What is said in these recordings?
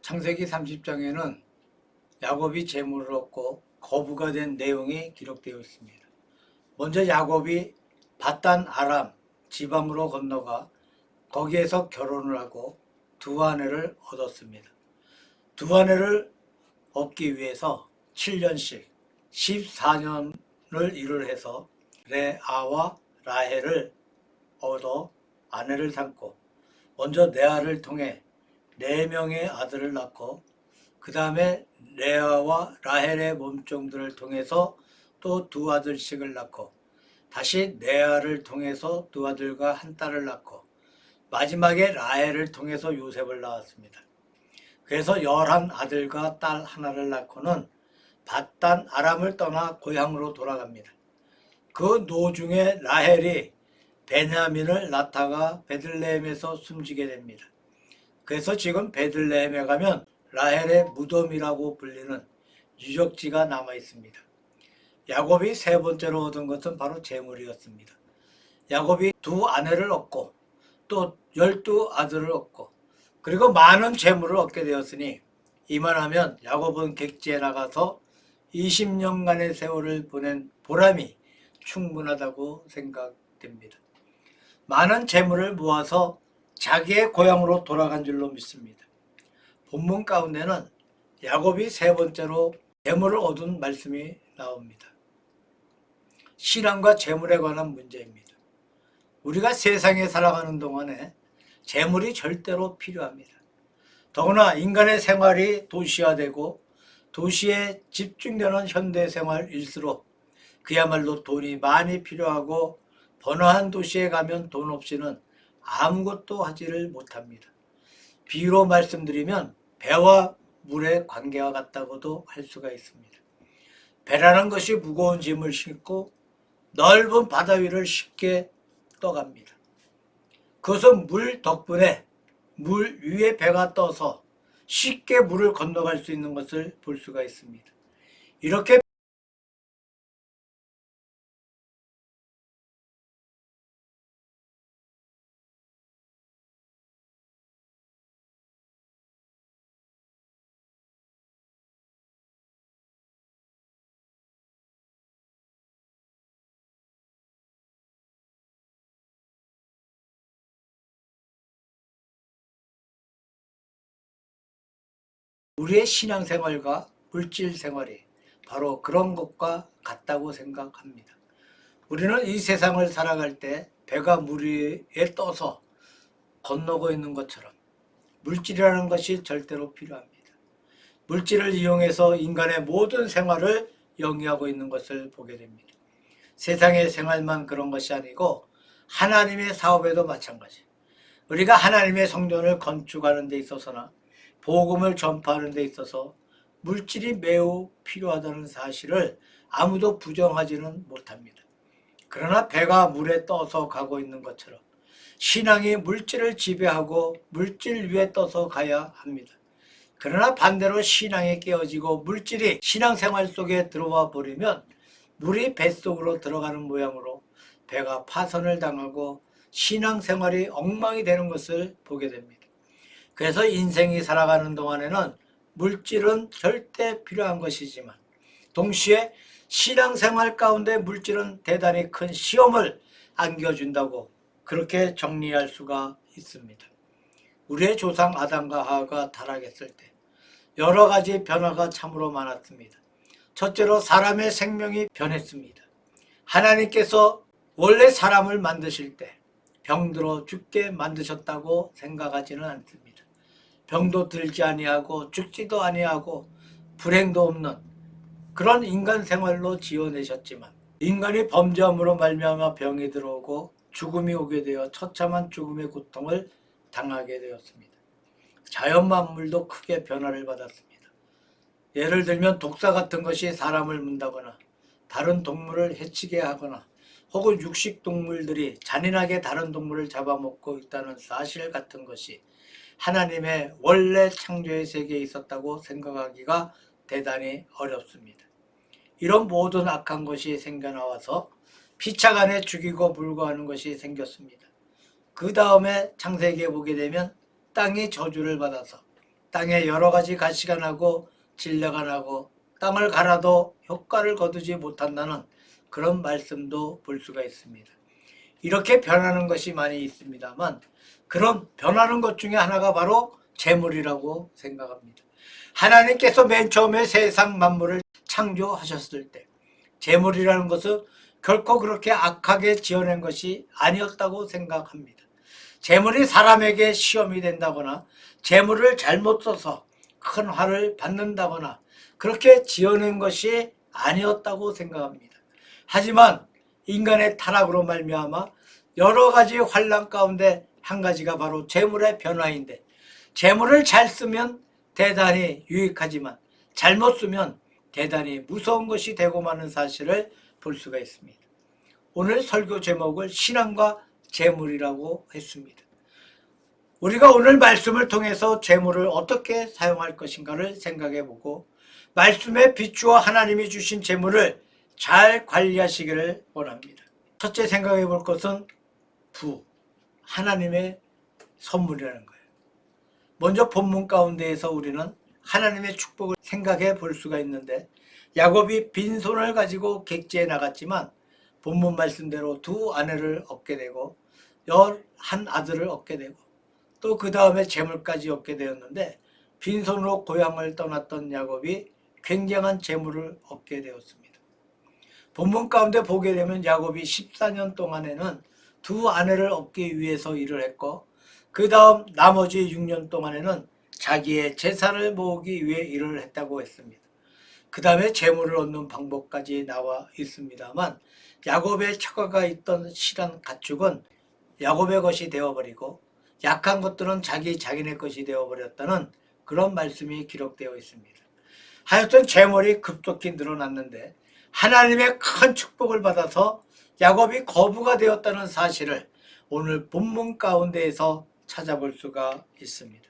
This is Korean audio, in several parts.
창세기 30장에는 야곱이 재물을 얻고 거부가 된 내용이 기록되어 있습니다. 먼저 야곱이 밧단 아람 지방으로 건너가 거기에서 결혼을 하고 두 아내를 얻었습니다. 두 아내를 얻기 위해서 7년씩 14년을 일을 해서 레아와 라헬을 얻어 아내를 삼고 먼저 레아를 통해 4명의 아들을 낳고 그 다음에 레아와 라헬의 몸종들을 통해서 또 두 아들씩을 낳고 다시 레아를 통해서 두 아들과 한 딸을 낳고 마지막에 라헬을 통해서 요셉을 낳았습니다. 그래서 11아들과 딸 하나를 낳고는 밧단 아람을 떠나 고향으로 돌아갑니다. 그 노중에 라헬이 베냐민을 낳다가 베들레헴에서 숨지게 됩니다. 그래서 지금 베들레헴에 가면 라헬의 무덤이라고 불리는 유적지가 남아 있습니다. 야곱이 세 번째로 얻은 것은 바로 재물이었습니다. 야곱이 두 아내를 얻고 또 12아들을 얻고 그리고 많은 재물을 얻게 되었으니 이만하면 야곱은 객지에 나가서 20년간의 세월을 보낸 보람이 충분하다고 생각됩니다. 많은 재물을 모아서 자기의 고향으로 돌아간 줄로 믿습니다. 본문 가운데는 야곱이 세 번째로 재물을 얻은 말씀이 나옵니다. 신앙과 재물에 관한 문제입니다. 우리가 세상에 살아가는 동안에 재물이 절대로 필요합니다. 더구나 인간의 생활이 도시화되고 도시에 집중되는 현대생활일수록 그야말로 돈이 많이 필요하고 번화한 도시에 가면 돈 없이는 아무것도 하지를 못합니다. 비유로 말씀드리면 배와 물의 관계와 같다고도 할 수가 있습니다. 배라는 것이 무거운 짐을 싣고 넓은 바다 위를 쉽게 떠갑니다. 그것은 물 덕분에 물 위에 배가 떠서 쉽게 물을 건너갈 수 있는 것을 볼 수가 있습니다. 이렇게 우리의 신앙생활과 물질생활이 바로 그런 것과 같다고 생각합니다. 우리는 이 세상을 살아갈 때 배가 물 위에 떠서 건너고 있는 것처럼 물질이라는 것이 절대로 필요합니다. 물질을 이용해서 인간의 모든 생활을 영위하고 있는 것을 보게 됩니다. 세상의 생활만 그런 것이 아니고 하나님의 사업에도 마찬가지. 우리가 하나님의 성전을 건축하는 데 있어서나 복음을 전파하는 데 있어서 물질이 매우 필요하다는 사실을 아무도 부정하지는 못합니다. 그러나 배가 물에 떠서 가고 있는 것처럼 신앙이 물질을 지배하고 물질 위에 떠서 가야 합니다. 그러나 반대로 신앙이 깨어지고 물질이 신앙생활 속에 들어와 버리면 물이 뱃속으로 들어가는 모양으로 배가 파선을 당하고 신앙생활이 엉망이 되는 것을 보게 됩니다. 그래서 인생이 살아가는 동안에는 물질은 절대 필요한 것이지만 동시에 신앙생활 가운데 물질은 대단히 큰 시험을 안겨준다고 그렇게 정리할 수가 있습니다. 우리의 조상 아담과 하와가 타락했을 때 여러 가지 변화가 참으로 많았습니다. 첫째로 사람의 생명이 변했습니다. 하나님께서 원래 사람을 만드실 때 병들어 죽게 만드셨다고 생각하지는 않습니다. 병도 들지 아니하고 죽지도 아니하고 불행도 없는 그런 인간 생활로 지어내셨지만 인간이 범죄함으로 말미암아 병이 들어오고 죽음이 오게 되어 처참한 죽음의 고통을 당하게 되었습니다. 자연 만물도 크게 변화를 받았습니다. 예를 들면 독사 같은 것이 사람을 문다거나 다른 동물을 해치게 하거나 혹은 육식동물들이 잔인하게 다른 동물을 잡아먹고 있다는 사실 같은 것이 하나님의 원래 창조의 세계에 있었다고 생각하기가 대단히 어렵습니다. 이런 모든 악한 것이 생겨나와서 피차간에 죽이고 불구하는 것이 생겼습니다. 그 다음에 창세기에 보게 되면 땅이 저주를 받아서 땅에 여러 가지 가시가 나고 진레가 나고 땅을 갈아도 효과를 거두지 못한다는 그런 말씀도 볼 수가 있습니다. 이렇게 변하는 것이 많이 있습니다만 그런 변하는 것 중에 하나가 바로 재물이라고 생각합니다. 하나님께서 맨 처음에 세상 만물을 창조하셨을 때 재물이라는 것은 결코 그렇게 악하게 지어낸 것이 아니었다고 생각합니다. 재물이 사람에게 시험이 된다거나 재물을 잘못 써서 큰 화를 받는다거나 그렇게 지어낸 것이 아니었다고 생각합니다. 하지만 인간의 타락으로 말미암아 여러 가지 환난 가운데 한 가지가 바로 재물의 변화인데 재물을 잘 쓰면 대단히 유익하지만 잘못 쓰면 대단히 무서운 것이 되고 마는 사실을 볼 수가 있습니다. 오늘 설교 제목을 신앙과 재물이라고 했습니다. 우리가 오늘 말씀을 통해서 재물을 어떻게 사용할 것인가를 생각해보고 말씀에 비추어 하나님이 주신 재물을 잘 관리하시기를 원합니다. 첫째 생각해 볼 것은 하나님의 선물이라는 거예요. 먼저 본문 가운데에서 우리는 하나님의 축복을 생각해 볼 수가 있는데 야곱이 빈손을 가지고 객지에 나갔지만 본문 말씀대로 2 아내를 얻게 되고 11 아들을 얻게 되고 또 그 다음에 재물까지 얻게 되었는데 빈손으로 고향을 떠났던 야곱이 굉장한 재물을 얻게 되었습니다. 본문 가운데 보게 되면 야곱이 14년 동안에는 2 아내를 얻기 위해서 일을 했고 그 다음 나머지 6년 동안에는 자기의 재산을 모으기 위해 일을 했다고 했습니다. 그 다음에 재물을 얻는 방법까지 나와 있습니다만 야곱의 처가가 있던 실한 가축은 야곱의 것이 되어버리고 약한 것들은 자기네 것이 되어버렸다는 그런 말씀이 기록되어 있습니다. 하여튼 재물이 급속히 늘어났는데 하나님의 큰 축복을 받아서 야곱이 거부가 되었다는 사실을 오늘 본문 가운데에서 찾아볼 수가 있습니다.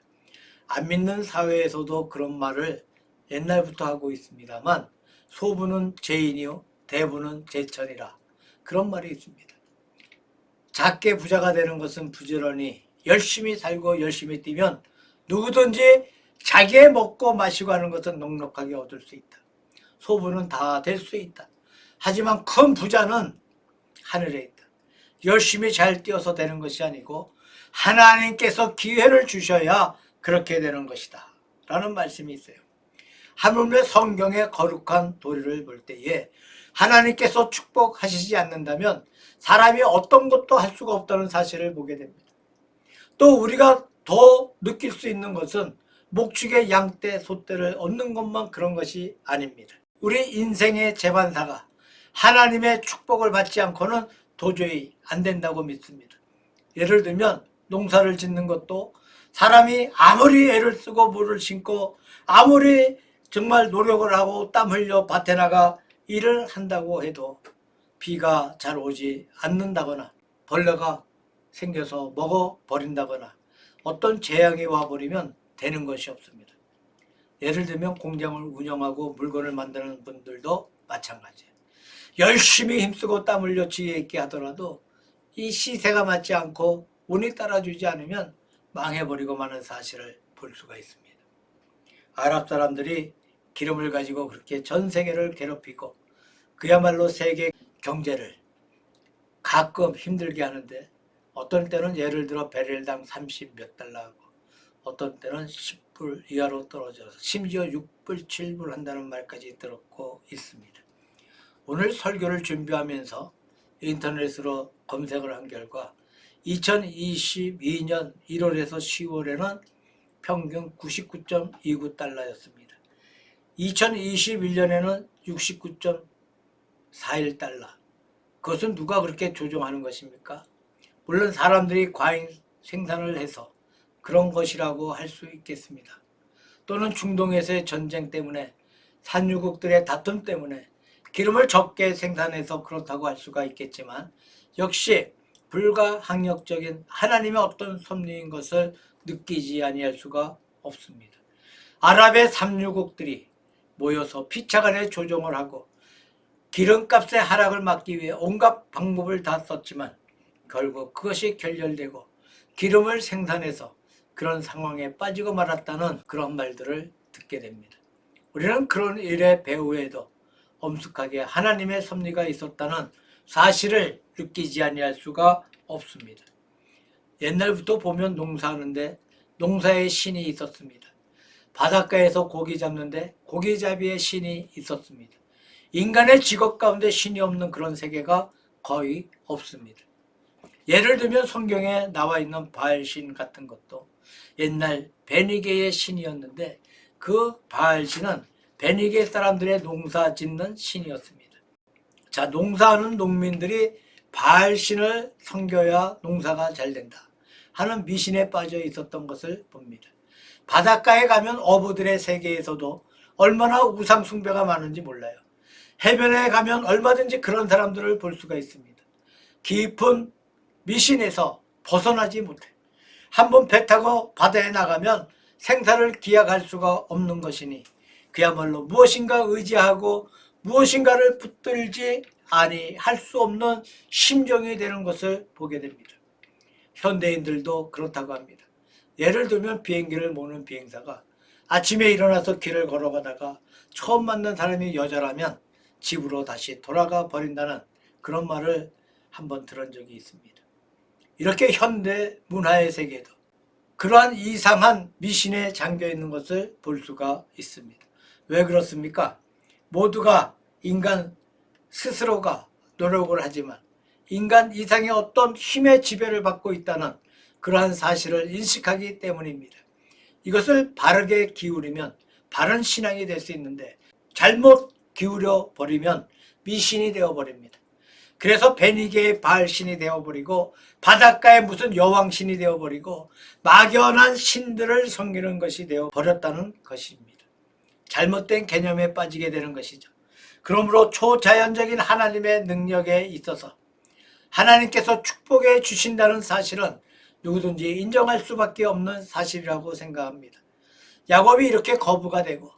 안 믿는 사회에서도 그런 말을 옛날부터 하고 있습니다만 소부는 죄인이요 대부는 제천이라 그런 말이 있습니다. 작게 부자가 되는 것은 부지런히 열심히 살고 열심히 뛰면 누구든지 자기의 먹고 마시고 하는 것은 넉넉하게 얻을 수 있다. 소부는 다 될 수 있다. 하지만 큰 부자는 하늘에 있다. 열심히 잘 뛰어서 되는 것이 아니고 하나님께서 기회를 주셔야 그렇게 되는 것이다 라는 말씀이 있어요. 하물며 성경의 거룩한 도리를 볼 때에 하나님께서 축복하시지 않는다면 사람이 어떤 것도 할 수가 없다는 사실을 보게 됩니다. 또 우리가 더 느낄 수 있는 것은 목축의 양떼, 소떼를 얻는 것만 그런 것이 아닙니다. 우리 인생의 재반사가 하나님의 축복을 받지 않고는 도저히 안 된다고 믿습니다. 예를 들면 농사를 짓는 것도 사람이 아무리 애를 쓰고 물을 심고 아무리 정말 노력을 하고 땀 흘려 밭에 나가 일을 한다고 해도 비가 잘 오지 않는다거나 벌레가 생겨서 먹어버린다거나 어떤 재앙이 와버리면 되는 것이 없습니다. 예를 들면 공장을 운영하고 물건을 만드는 분들도 마찬가지예요. 열심히 힘쓰고 땀 흘려 지혜 있게 하더라도 이 시세가 맞지 않고 운이 따라주지 않으면 망해버리고 마는 사실을 볼 수가 있습니다. 아랍 사람들이 기름을 가지고 그렇게 전 세계를 괴롭히고 그야말로 세계 경제를 가끔 힘들게 하는데 어떤 때는 예를 들어 배럴당 30 몇 달러하고 어떤 때는 10불 이하로 떨어져서 심지어 6불, 7불 한다는 말까지 들었고 있습니다. 오늘 설교를 준비하면서 인터넷으로 검색을 한 결과 2022년 1월에서 10월에는 평균 99.29달러였습니다. 2021년에는 69.41달러. 그것은 누가 그렇게 조종하는 것입니까? 물론 사람들이 과잉 생산을 해서 그런 것이라고 할 수 있겠습니다. 또는 중동에서의 전쟁 때문에 산유국들의 다툼 때문에 기름을 적게 생산해서 그렇다고 할 수가 있겠지만 역시 불가항력적인 하나님의 어떤 섭리인 것을 느끼지 아니할 수가 없습니다. 아랍의 산유국들이 모여서 피차간에 조정을 하고 기름값의 하락을 막기 위해 온갖 방법을 다 썼지만 결국 그것이 결렬되고 기름을 생산해서 그런 상황에 빠지고 말았다는 그런 말들을 듣게 됩니다. 우리는 그런 일의 배후에도 엄숙하게 하나님의 섭리가 있었다는 사실을 느끼지 아니할 수가 없습니다. 옛날부터 보면 농사하는데 농사의 신이 있었습니다. 바닷가에서 고기 잡는데 고기잡이의 신이 있었습니다. 인간의 직업 가운데 신이 없는 그런 세계가 거의 없습니다. 예를 들면 성경에 나와 있는 바알신 같은 것도 옛날 베니게의 신이었는데 그 바알신은 베니게 사람들의 농사 짓는 신이었습니다. 자, 농사하는 농민들이 바알신을 섬겨야 농사가 잘 된다 하는 미신에 빠져 있었던 것을 봅니다. 바닷가에 가면 어부들의 세계에서도 얼마나 우상 숭배가 많은지 몰라요. 해변에 가면 얼마든지 그런 사람들을 볼 수가 있습니다. 깊은 미신에서 벗어나지 못해. 한번 배 타고 바다에 나가면 생사를 기약할 수가 없는 것이니 그야말로 무엇인가 의지하고 무엇인가를 붙들지 아니할 수 없는 심정이 되는 것을 보게 됩니다. 현대인들도 그렇다고 합니다. 예를 들면 비행기를 모는 비행사가 아침에 일어나서 길을 걸어가다가 처음 만난 사람이 여자라면 집으로 다시 돌아가 버린다는 그런 말을 한번 들은 적이 있습니다. 이렇게 현대 문화의 세계도 그러한 이상한 미신에 잠겨 있는 것을 볼 수가 있습니다. 왜 그렇습니까? 모두가 인간 스스로가 노력을 하지만 인간 이상의 어떤 힘의 지배를 받고 있다는 그러한 사실을 인식하기 때문입니다. 이것을 바르게 기울이면 바른 신앙이 될 수 있는데 잘못 기울여 버리면 미신이 되어버립니다. 그래서 베니게의 바알신이 되어버리고 바닷가에 무슨 여왕신이 되어버리고 막연한 신들을 섬기는 것이 되어버렸다는 것입니다. 잘못된 개념에 빠지게 되는 것이죠. 그러므로 초자연적인 하나님의 능력에 있어서 하나님께서 축복해 주신다는 사실은 누구든지 인정할 수밖에 없는 사실이라고 생각합니다. 야곱이 이렇게 거부가 되고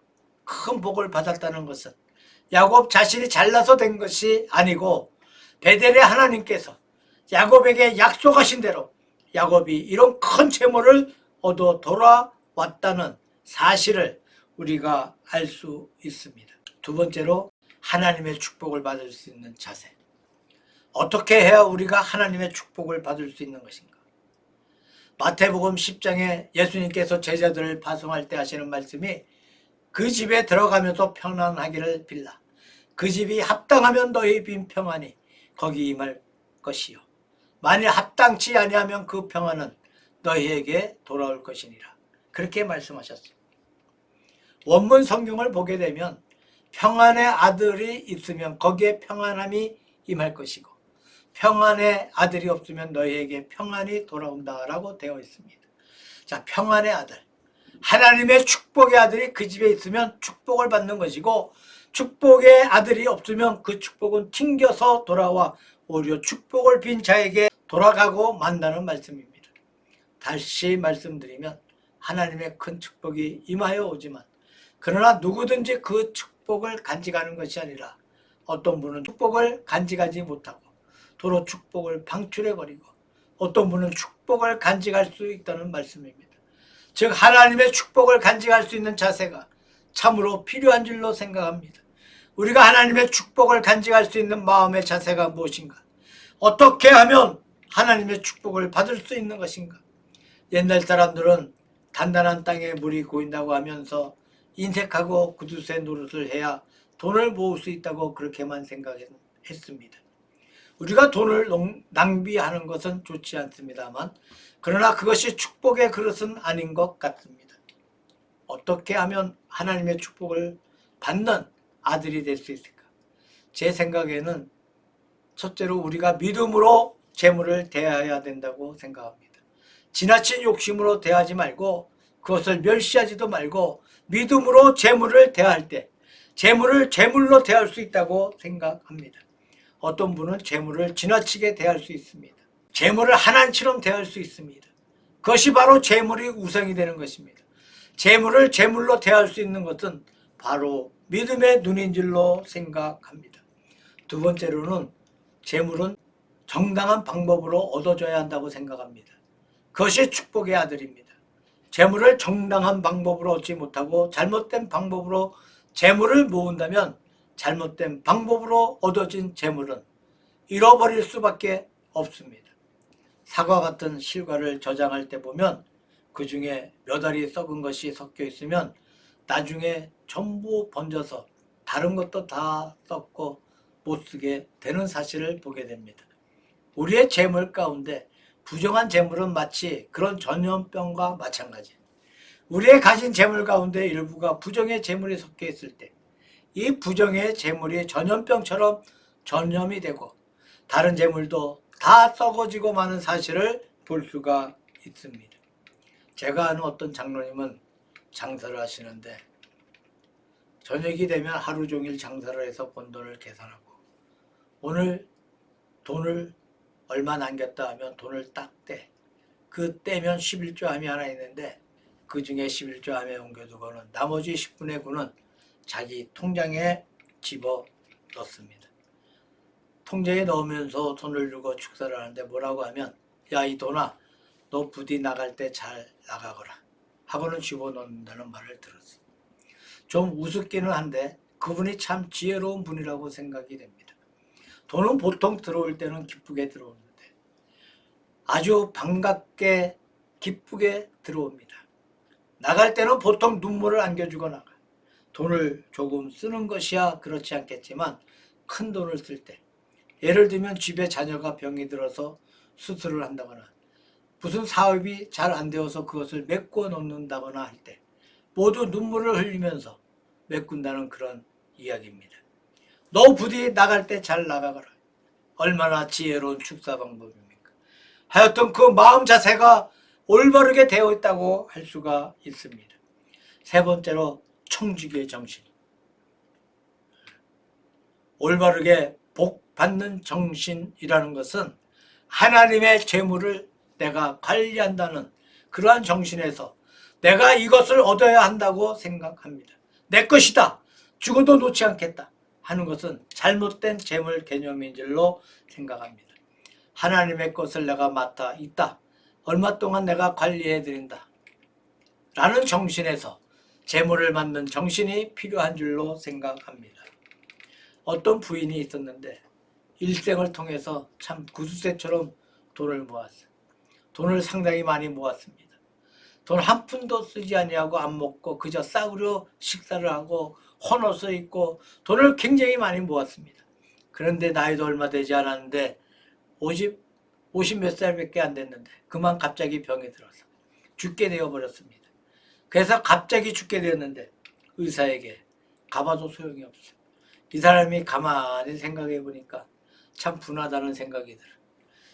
큰 복을 받았다는 것은 야곱 자신이 잘나서 된 것이 아니고 베델의 하나님께서 야곱에게 약속하신 대로 야곱이 이런 큰 재물을 얻어 돌아왔다는 사실을 우리가 알 수 있습니다. 두 번째로 하나님의 축복을 받을 수 있는 자세. 어떻게 해야 우리가 하나님의 축복을 받을 수 있는 것인가? 마태복음 10장에 예수님께서 제자들을 파송할 때 하시는 말씀이 그 집에 들어가면서 평안하기를 빌라. 그 집이 합당하면 너희 빈 평안이 거기 임할 것이요. 만일 합당치 아니하면 그 평안은 너희에게 돌아올 것이니라. 그렇게 말씀하셨습니다. 원문 성경을 보게 되면 평안의 아들이 있으면 거기에 평안함이 임할 것이고 평안의 아들이 없으면 너희에게 평안이 돌아온다라고 되어 있습니다. 자, 평안의 아들. 하나님의 축복의 아들이 그 집에 있으면 축복을 받는 것이고 축복의 아들이 없으면 그 축복은 튕겨서 돌아와 오히려 축복을 빈 자에게 돌아가고 만다는 말씀입니다. 다시 말씀드리면 하나님의 큰 축복이 임하여 오지만 그러나 누구든지 그 축복을 간직하는 것이 아니라 어떤 분은 축복을 간직하지 못하고 도로 축복을 방출해버리고 어떤 분은 축복을 간직할 수 있다는 말씀입니다. 즉 하나님의 축복을 간직할 수 있는 자세가 참으로 필요한 줄로 생각합니다. 우리가 하나님의 축복을 간직할 수 있는 마음의 자세가 무엇인가? 어떻게 하면 하나님의 축복을 받을 수 있는 것인가? 옛날 사람들은 단단한 땅에 물이 고인다고 하면서 인색하고 구두쇠 노릇을 해야 돈을 모을 수 있다고 그렇게만 생각했습니다. 우리가 돈을 낭비하는 것은 좋지 않습니다만 그러나 그것이 축복의 그릇은 아닌 것 같습니다. 어떻게 하면 하나님의 축복을 받는 아들이 될 수 있을까? 제 생각에는 첫째로 우리가 믿음으로 재물을 대해야 된다고 생각합니다. 지나친 욕심으로 대하지 말고 그것을 멸시하지도 말고 믿음으로 재물을 대할 때 재물을 재물로 대할 수 있다고 생각합니다. 어떤 분은 재물을 지나치게 대할 수 있습니다. 재물을 하나님처럼 대할 수 있습니다. 그것이 바로 재물이 우상이 되는 것입니다. 재물을 재물로 대할 수 있는 것은 바로 믿음의 눈인 줄로 생각합니다. 두 번째로는 재물은 정당한 방법으로 얻어져야 한다고 생각합니다. 그것이 축복의 아들입니다. 재물을 정당한 방법으로 얻지 못하고 잘못된 방법으로 재물을 모은다면 잘못된 방법으로 얻어진 재물은 잃어버릴 수밖에 없습니다. 사과 같은 실과를 저장할 때 보면 그 중에 몇 알이 썩은 것이 섞여 있으면 나중에 전부 번져서 다른 것도 다 썩고 못쓰게 되는 사실을 보게 됩니다. 우리의 재물 가운데 부정한 재물은 마치 그런 전염병과 마찬가지. 우리의 가진 재물 가운데 일부가 부정의 재물이 섞여 있을 때 이 부정의 재물이 전염병처럼 전염이 되고 다른 재물도 다 썩어지고 마는 사실을 볼 수가 있습니다. 제가 아는 어떤 장로님은 장사를 하시는데 저녁이 되면 하루 종일 장사를 해서 번 돈을 계산하고 오늘 돈을 얼마 남겼다 하면 돈을 딱 떼. 그 떼면 11조함이 하나 있는데 그 중에 11조함에 옮겨두고는 나머지 10분의 9는 자기 통장에 집어 넣습니다. 통장에 넣으면서 돈을 주고 축사를 하는데 뭐라고 하면 야 이 돈아 너 부디 나갈 때 잘 나가거라 하고는 집어넣는다는 말을 들었어요. 좀 우습기는 한데 그분이 참 지혜로운 분이라고 생각이 됩니다. 돈은 보통 들어올 때는 기쁘게 들어오는데 아주 반갑게 기쁘게 들어옵니다. 나갈 때는 보통 눈물을 안겨주고 나가. 돈을 조금 쓰는 것이야 그렇지 않겠지만 큰 돈을 쓸 때 예를 들면 집에 자녀가 병이 들어서 수술을 한다거나 무슨 사업이 잘 안 되어서 그것을 메꿔 놓는다거나 할 때 모두 눈물을 흘리면서 메꾼다는 그런 이야기입니다. 너 부디 나갈 때 잘 나가거라. 얼마나 지혜로운 축사 방법입니까? 하여튼 그 마음 자세가 올바르게 되어 있다고 할 수가 있습니다. 세 번째로 청지기의 정신. 올바르게 복 받는 정신이라는 것은 하나님의 재물을 내가 관리한다는 그러한 정신에서 내가 이것을 얻어야 한다고 생각합니다. 내 것이다. 죽어도 놓지 않겠다 하는 것은 잘못된 재물 개념인 줄로 생각합니다. 하나님의 것을 내가 맡아 있다. 얼마 동안 내가 관리해 드린다. 라는 정신에서 재물을 맡는 정신이 필요한 줄로 생각합니다. 어떤 부인이 있었는데 일생을 통해서 참 구두쇠처럼 돈을 모았어요. 돈을 상당히 많이 모았습니다. 돈 한 푼도 쓰지 아니하고 안 먹고 그저 싸구려 식사를 하고 헌옷을 입고 돈을 굉장히 많이 모았습니다. 그런데 나이도 얼마 되지 않았는데 50 몇 살밖에 안 됐는데 그만 갑자기 병이 들어서 죽게 되어버렸습니다. 그래서 갑자기 죽게 되었는데 의사에게 가봐도 소용이 없어요. 이 사람이 가만히 생각해 보니까 참 분하다는 생각이 들어요.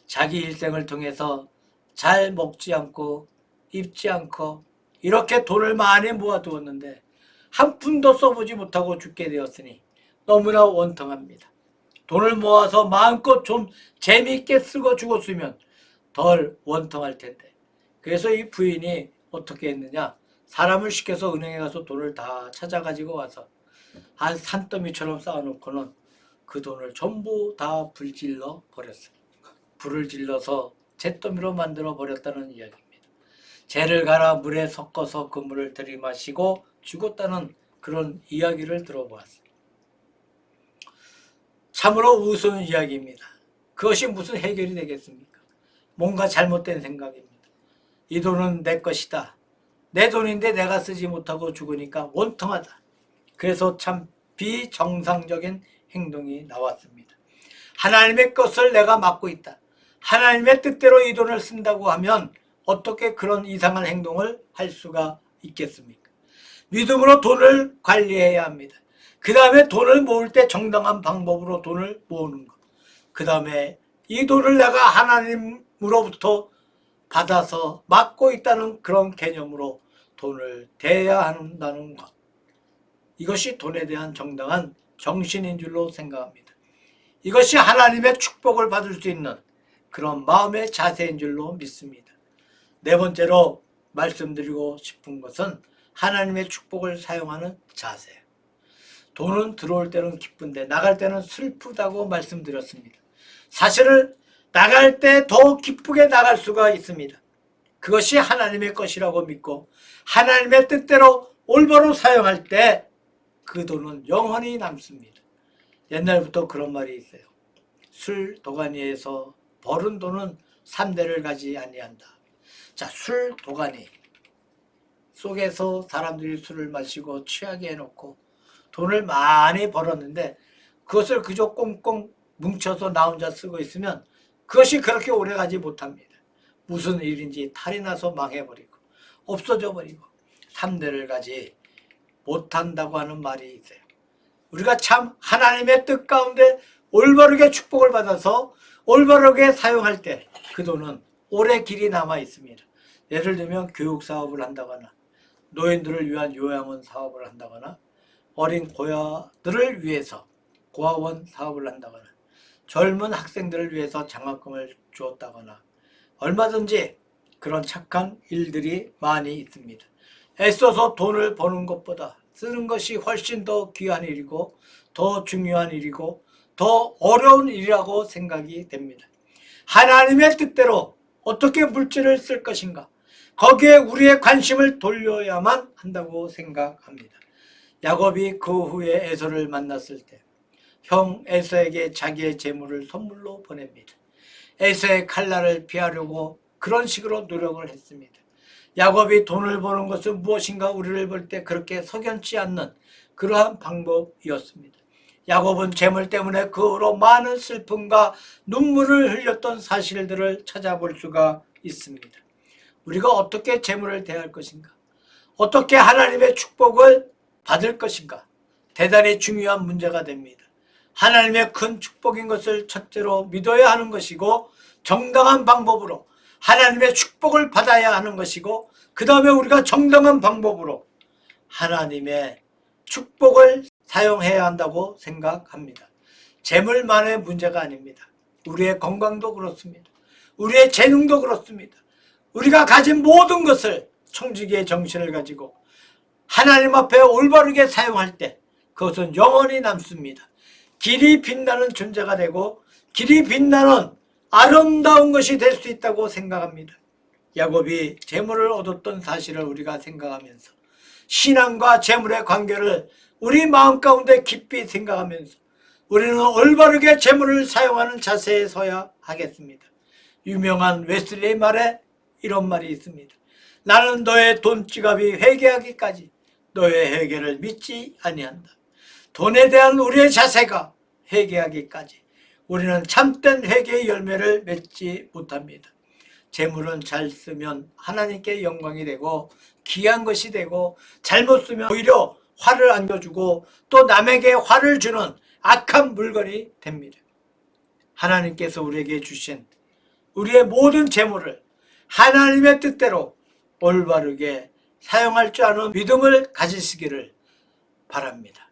자기 일생을 통해서 잘 먹지 않고 입지 않고 이렇게 돈을 많이 모아두었는데 한 푼도 써보지 못하고 죽게 되었으니 너무나 원통합니다. 돈을 모아서 마음껏 좀 재미있게 쓰고 죽었으면 덜 원통할 텐데. 그래서 이 부인이 어떻게 했느냐, 사람을 시켜서 은행에 가서 돈을 다 찾아가지고 와서 한 산더미처럼 쌓아놓고는 그 돈을 전부 다 불질러 버렸어요. 불을 질러서 잿더미로 만들어 버렸다는 이야기입니다. 재를 갈아 물에 섞어서 그 물을 들이마시고 죽었다는 그런 이야기를 들어보았어요. 참으로 우스운 이야기입니다. 그것이 무슨 해결이 되겠습니까? 뭔가 잘못된 생각입니다. 이 돈은 내 것이다. 내 돈인데 내가 쓰지 못하고 죽으니까 원통하다. 그래서 참 비정상적인 행동이 나왔습니다. 하나님의 것을 내가 맡고 있다. 하나님의 뜻대로 이 돈을 쓴다고 하면 어떻게 그런 이상한 행동을 할 수가 있겠습니까? 믿음으로 돈을 관리해야 합니다. 그 다음에 돈을 모을 때 정당한 방법으로 돈을 모으는 것. 그 다음에 이 돈을 내가 하나님으로부터 받아서 맡고 있다는 그런 개념으로 돈을 대해야 한다는 것. 이것이 돈에 대한 정당한 정신인 줄로 생각합니다. 이것이 하나님의 축복을 받을 수 있는 그런 마음의 자세인 줄로 믿습니다. 네 번째로 말씀드리고 싶은 것은 하나님의 축복을 사용하는 자세예요. 돈은 들어올 때는 기쁜데 나갈 때는 슬프다고 말씀드렸습니다. 사실은 나갈 때 더 기쁘게 나갈 수가 있습니다. 그것이 하나님의 것이라고 믿고 하나님의 뜻대로 올바로 사용할 때 그 돈은 영원히 남습니다. 옛날부터 그런 말이 있어요. 술 도가니에서 벌은 돈은 3대를 가지 아니한다. 자, 술 도가니 속에서 사람들이 술을 마시고 취하게 해놓고 돈을 많이 벌었는데 그것을 그저 꽁꽁 뭉쳐서 나 혼자 쓰고 있으면 그것이 그렇게 오래가지 못합니다. 무슨 일인지 탈이 나서 망해버리고 없어져 버리고 3대를 가지 못한다고 하는 말이 있어요. 우리가 참 하나님의 뜻 가운데 올바르게 축복을 받아서 올바르게 사용할 때 그 돈은 오래 길이 남아 있습니다. 예를 들면 교육 사업을 한다거나 노인들을 위한 요양원 사업을 한다거나 어린 고아들을 위해서 고아원 사업을 한다거나 젊은 학생들을 위해서 장학금을 주었다거나 얼마든지 그런 착한 일들이 많이 있습니다. 애써서 돈을 버는 것보다 쓰는 것이 훨씬 더 귀한 일이고 더 중요한 일이고 더 어려운 일이라고 생각이 됩니다. 하나님의 뜻대로 어떻게 물질을 쓸 것인가, 거기에 우리의 관심을 돌려야만 한다고 생각합니다. 야곱이 그 후에 에서를 만났을 때 형 에서에게 자기의 재물을 선물로 보냅니다. 에서의 칼날을 피하려고 그런 식으로 노력을 했습니다. 야곱이 돈을 버는 것은 무엇인가 우리를 볼 때 그렇게 석연치 않는 그러한 방법이었습니다. 야곱은 재물 때문에 그 후로 많은 슬픔과 눈물을 흘렸던 사실들을 찾아볼 수가 있습니다. 우리가 어떻게 재물을 대할 것인가? 어떻게 하나님의 축복을 받을 것인가? 대단히 중요한 문제가 됩니다. 하나님의 큰 축복인 것을 첫째로 믿어야 하는 것이고 정당한 방법으로 하나님의 축복을 받아야 하는 것이고 그 다음에 우리가 정당한 방법으로 하나님의 축복을 사용해야 한다고 생각합니다. 재물만의 문제가 아닙니다. 우리의 건강도 그렇습니다. 우리의 재능도 그렇습니다. 우리가 가진 모든 것을 청지기의 정신을 가지고 하나님 앞에 올바르게 사용할 때 그것은 영원히 남습니다. 길이 빛나는 존재가 되고 길이 빛나는 아름다운 것이 될 수 있다고 생각합니다. 야곱이 재물을 얻었던 사실을 우리가 생각하면서 신앙과 재물의 관계를 우리 마음 가운데 깊이 생각하면서 우리는 올바르게 재물을 사용하는 자세에 서야 하겠습니다. 유명한 웨슬리의 말에 이런 말이 있습니다. 나는 너의 돈 지갑이 회개하기까지 너의 회개를 믿지 아니한다. 돈에 대한 우리의 자세가 회개하기까지 우리는 참된 회개의 열매를 맺지 못합니다. 재물은 잘 쓰면 하나님께 영광이 되고 귀한 것이 되고 잘못 쓰면 오히려 화를 안겨주고 또 남에게 화를 주는 악한 물건이 됩니다. 하나님께서 우리에게 주신 우리의 모든 재물을 하나님의 뜻대로 올바르게 사용할 줄 아는 믿음을 가지시기를 바랍니다.